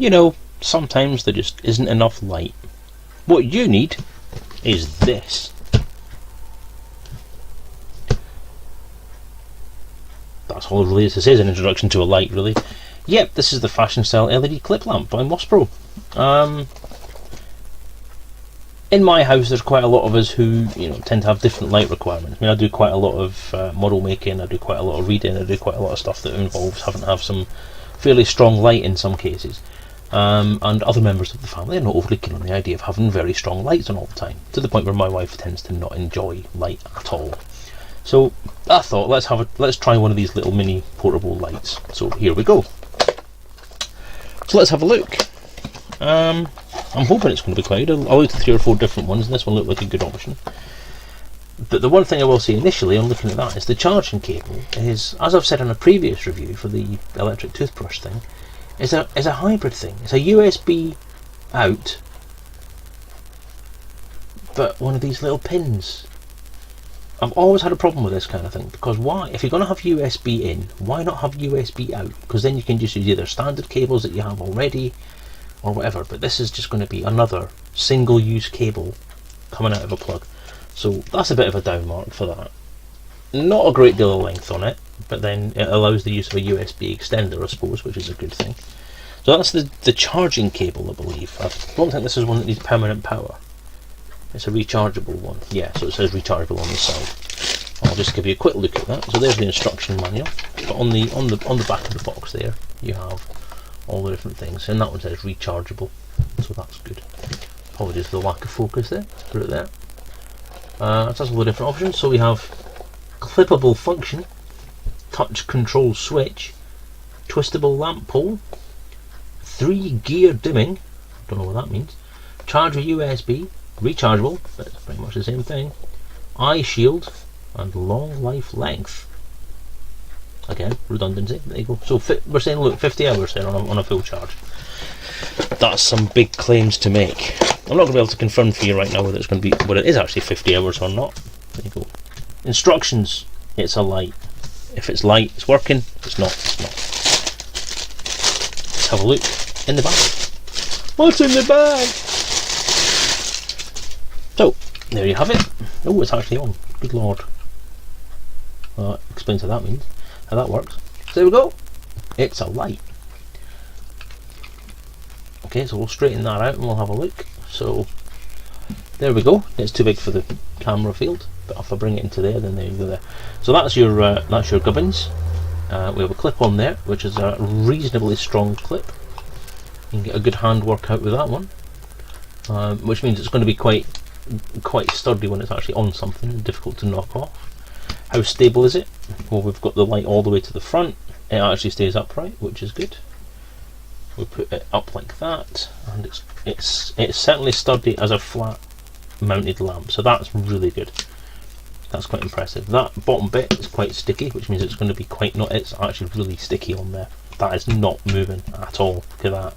you know, sometimes there just isn't enough light. What you need is this. That's all it really is to say as an introduction to a light, really. Yep, this is the fashion style LED clip lamp by Mospro. In my house, there's quite a lot of us who, you know, tend to have different light requirements. I mean, I do quite a lot of model making, I do quite a lot of reading, I do quite a lot of stuff that involves having to have some fairly strong light in some cases. And other members of the family are not overly keen on the idea of having very strong lights on all the time, to the point where my wife tends to not enjoy light at all. So I thought, let's try one of these little mini portable lights. So here we go. So let's have a look. I'm hoping it's going to be quite good. I looked at 3 or 4 different ones, and this one looked like a good option. But the one thing I will say initially on looking at that is the charging cable is, as I've said in a previous review for the electric toothbrush thing, is a hybrid thing. It's a USB out, but one of these little pins. I've always had a problem with this kind of thing, because why, if you're going to have USB in, why not have USB out? Because then you can just use either standard cables that you have already or whatever, but this is just going to be another single-use cable coming out of a plug. So that's a bit of a down mark for that. Not a great deal of length on it, but then it allows the use of a USB extender, I suppose, which is a good thing. So that's the charging cable, I believe. I don't think this is one that needs permanent power. It's a rechargeable one. Yeah, so it says rechargeable on the side. I'll just give you a quick look at that. So there's the instruction manual. But on the back of the box there, you have all the different things, and that one says rechargeable. So that's good. Apologies for the lack of focus there. Put it there. It has all the different options. So we have clippable function, touch control switch, twistable lamp pole, 3-gear dimming. Don't know what that means. Charger USB. Rechargeable, but it's pretty much the same thing. Eye shield and long life length. Again, redundancy. There you go. So we're saying, look, 50 hours then on a full charge. That's some big claims to make. I'm not going to be able to confirm for you right now whether it's going to be, whether it is actually 50 hours or not. There you go. Instructions. It's a light. If it's light, it's working. If it's not, it's not. Let's have a look in the bag. What's in the bag? So, there you have it. Oh, it's actually on. Good lord. Well, that explains how that means, how that works. So there we go. It's a light. Okay, so we'll straighten that out and we'll have a look. So, there we go. It's too big for the camera field, but if I bring it into there, then there you go there. So that's your gubbins. We have a clip on there, which is a reasonably strong clip. You can get a good hand workout with that one, which means it's going to be quite sturdy when it's actually on something, difficult to knock off. How stable is it? Well, we've got the light all the way to the front. It actually stays upright, which is good. We put it up like that, and it's certainly sturdy as a flat mounted lamp, so that's really good. That's quite impressive. That bottom bit is quite sticky, which means it's going to be quite not. It's actually really sticky on there. That is not moving at all. Look at that.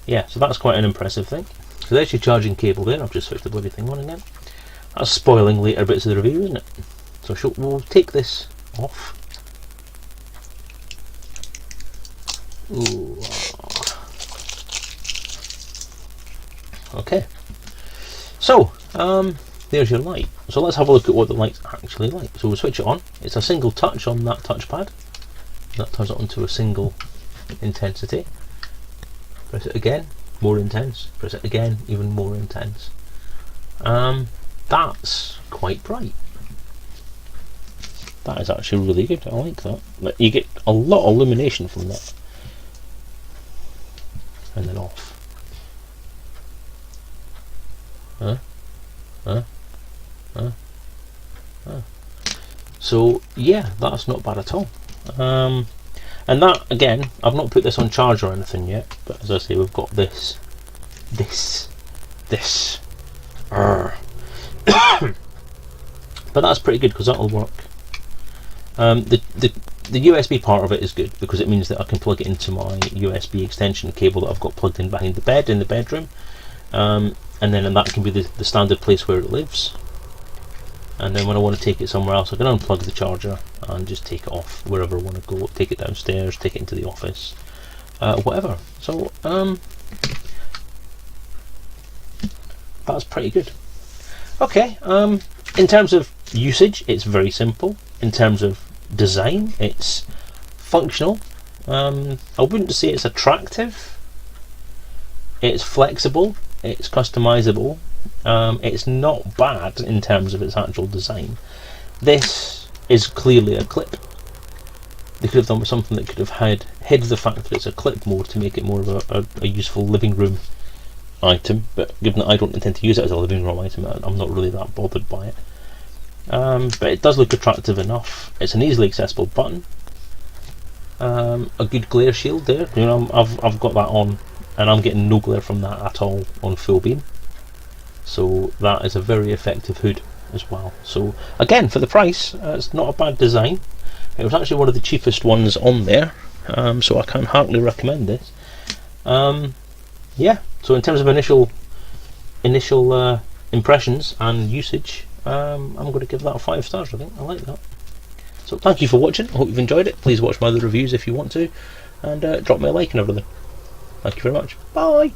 Yeah, so that's quite an impressive thing. So there's your charging cable there. I've just switched the bloody thing on again. That's spoiling later bits of the review, isn't it? So we'll take this off. Ooh. Okay. So, there's your light. So let's have a look at what the light's actually like. So we'll switch it on. It's a single touch on that touchpad. That turns it onto a single intensity. Press it again, more intense. Press it again, even more intense. That's quite bright. That is actually really good. I like that. But you get a lot of illumination from that. And then off. So yeah, that's not bad at all. And that, again, I've not put this on charge or anything yet, but as I say, we've got this. But that's pretty good because that'll work. The USB part of it is good because it means that I can plug it into my USB extension cable that I've got plugged in behind the bed in the bedroom, and then that can be the standard place where it lives. and then when I want to take it somewhere else, I can unplug the charger and just take it off wherever I want to go. Take it downstairs, take it into the office, whatever. So that's pretty good. Okay, in terms of usage, it's very simple. In terms of design, it's functional. I wouldn't say it's attractive. It's flexible, it's customizable. It's not bad in terms of its actual design. This is clearly a clip. They could have done something that could have hid the fact that it's a clip mode to make it more of a useful living room item, but given that I don't intend to use it as a living room item, I'm not really that bothered by it. But it does look attractive enough. It's an easily accessible button. A good glare shield there. You know, I've got that on, and I'm getting no glare from that at all on full beam. So that is a very effective hood as well. So again, for the price, it's not a bad design. It was actually one of the cheapest ones on there, so I can heartily recommend this. Yeah. So in terms of initial impressions and usage, I'm going to give that 5 stars. I think I like that. So thank you for watching. I hope you've enjoyed it. Please watch my other reviews if you want to, and drop me a like and everything. Thank you very much. Bye.